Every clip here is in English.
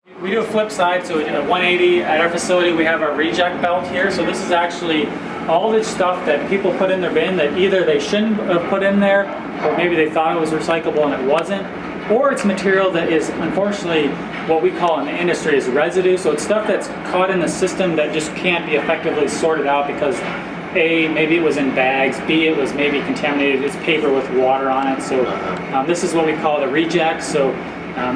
We do a flip side, so at 180 at our facility we have our reject belt here. So this is actually all this stuff that people put in their bin that either they shouldn't have put in there, or maybe they thought it was recyclable and it wasn't, or it's material that is unfortunately what we call in the industry is residue. So it's stuff that's caught in the system that just can't be effectively sorted out because A, maybe it was in bags, B, it was maybe contaminated, it's paper with water on it. So this is what we call the reject. So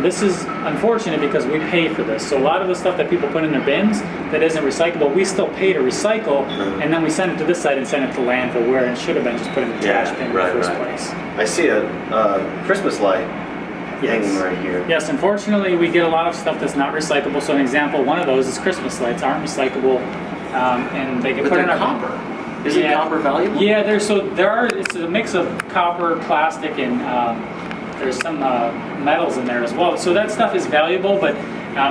this is unfortunate because we pay for this. So a lot of the stuff that people put in their bins that isn't recyclable, we still pay to recycle, and then we send it to this site and send it to landfill where it should have been just put in the trash bin in the first place. I see a Christmas light hanging right here. Yes, unfortunately we get a lot of stuff that's not recyclable. So an example, one of those is Christmas lights aren't recyclable, and they get put in our copper. Isn't copper valuable? Yeah, it's a mix of copper, plastic, and there's some metals in there as well. So that stuff is valuable, but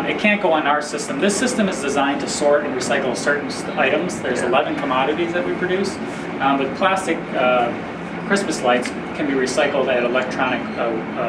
it can't go on our system. This system is designed to sort and recycle certain items. There's 11 commodities that we produce, but plastic Christmas lights can be recycled at electronic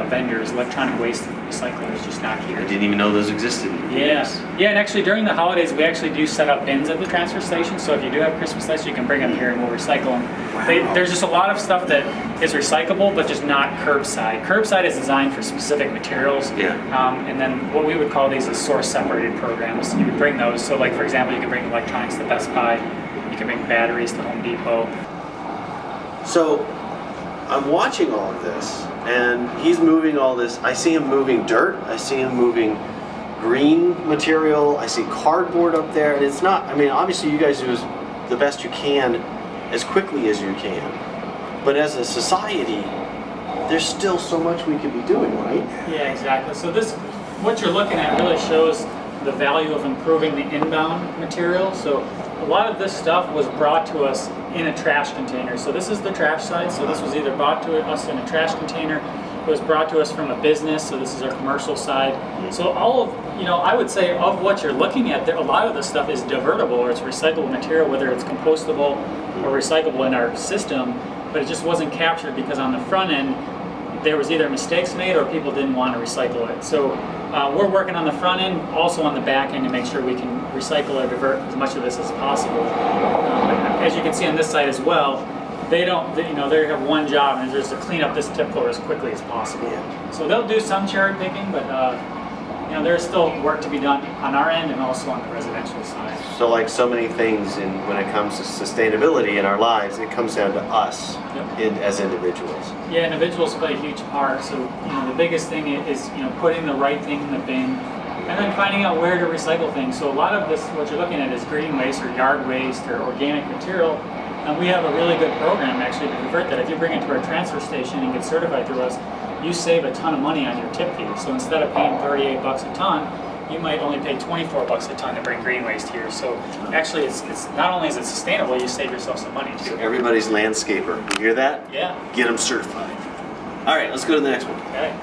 vendors, electronic waste recyclers, just not here. I didn't even know those existed. Yes. Yeah, and actually during the holidays we actually do set up bins at the transfer station, so if you do have Christmas lights you can bring them here and we'll recycle them. Wow. There's just a lot of stuff that is recyclable but just not curbside. Curbside is designed for specific materials, and then what we would call these is source separated programs. You would bring those, so like for example you can bring electronics to Best Buy, you can bring batteries to Home Depot. So I'm watching all of this, and he's moving all this. I see him moving dirt. I see him moving green material. I see cardboard up there. And it's not, I mean, obviously you guys do the best you can as quickly as you can. But as a society, there's still so much we could be doing, right? Yeah, exactly. So what you're looking at really shows the value of improving the inbound material. So a lot of this stuff was brought to us in a trash container. So this is the trash side. So this was either brought to us in a trash container, it was brought to us from a business. So this is our commercial side. So all of, I would say of what you're looking at, a lot of this stuff is divertible or it's recyclable material, whether it's compostable or recyclable in our system, but it just wasn't captured because on the front end, there was either mistakes made or people didn't want to recycle it. So we're working on the front end, also on the back end to make sure we can recycle or divert as much of this as possible. As you can see on this side as well, they have one job and it's just to clean up this tip floor as quickly as possible. So they'll do some cherry picking, but there's still work to be done on our end and also on the residential side. So like so many things when it comes to sustainability in our lives, it comes down to us as individuals. Yeah, individuals play a huge part. So the biggest thing is putting the right thing in the bin and then finding out where to recycle things. So a lot of this, what you're looking at is green waste or yard waste or organic material. And we have a really good program actually to convert that. If you bring it to our transfer station and get certified through us, you save a ton of money on your tip fee. So instead of paying $38 a ton, you might only pay $24 a ton to bring green waste here. So actually, it's not only is it sustainable, you save yourself some money too. So everybody's landscaper. You hear that? Yeah. Get them certified. All right, let's go to the next one. Okay.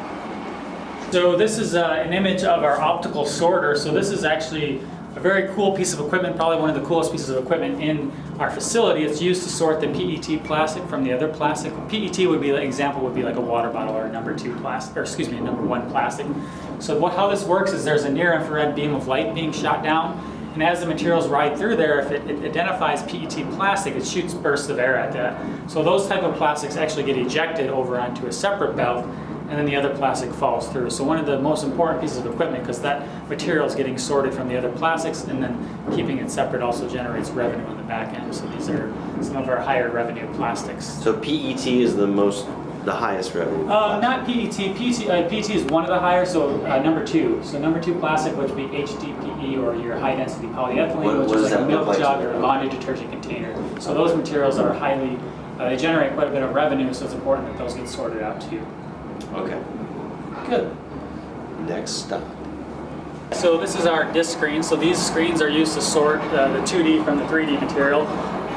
So this is an image of our optical sorter. So this is actually a very cool piece of equipment, probably one of the coolest pieces of equipment in our facility. It's used to sort the PET plastic from the other plastic. PET would be, an example would be like a water bottle or a number 1 plastic. So how this works is there's a near infrared beam of light being shot down, and as the materials ride through there, if it identifies PET plastic, it shoots bursts of air at that. So those type of plastics actually get ejected over onto a separate belt, and then the other plastic falls through. So one of the most important pieces of equipment, because that material is getting sorted from the other plastics, and then keeping it separate also generates revenue on the back end. So these are some of our higher revenue plastics. So PET is the highest revenue? Not PET. PET is one of the higher, so number 2. So number 2 plastic, which would be HDPE or your high density polyethylene, which is like a milk jug or a laundry detergent container. So those materials are highly, they generate quite a bit of revenue, so it's important that those get sorted out too. Okay. Good. Next stop. So this is our disc screen. So these screens are used to sort the 2D from the 3D material.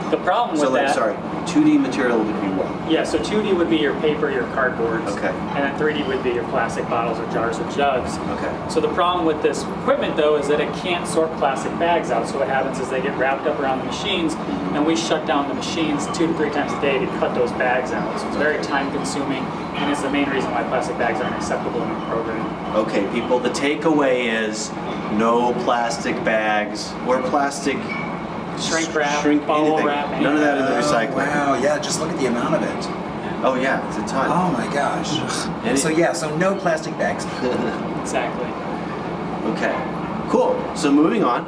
The problem with that... Sorry, 2D material would be what? Yeah, so 2D would be your paper, your cardboards. Okay. And then 3D would be your plastic bottles or jars or jugs. Okay. So the problem with this equipment though is that it can't sort plastic bags out. So what happens is they get wrapped up around the machines and we shut down the machines 2 to 3 times a day to cut those bags out. So it's very time consuming, and it's the main reason why plastic bags aren't acceptable in the program. Okay, people, the takeaway is no plastic bags or plastic Shrink wrap, bubble anything. wrap, None of that in the Oh, recycling. wow, yeah, just look at the amount of it. Oh yeah, it's a ton. Oh my gosh. And So yeah, so no plastic bags. Exactly. Okay, cool. So moving on.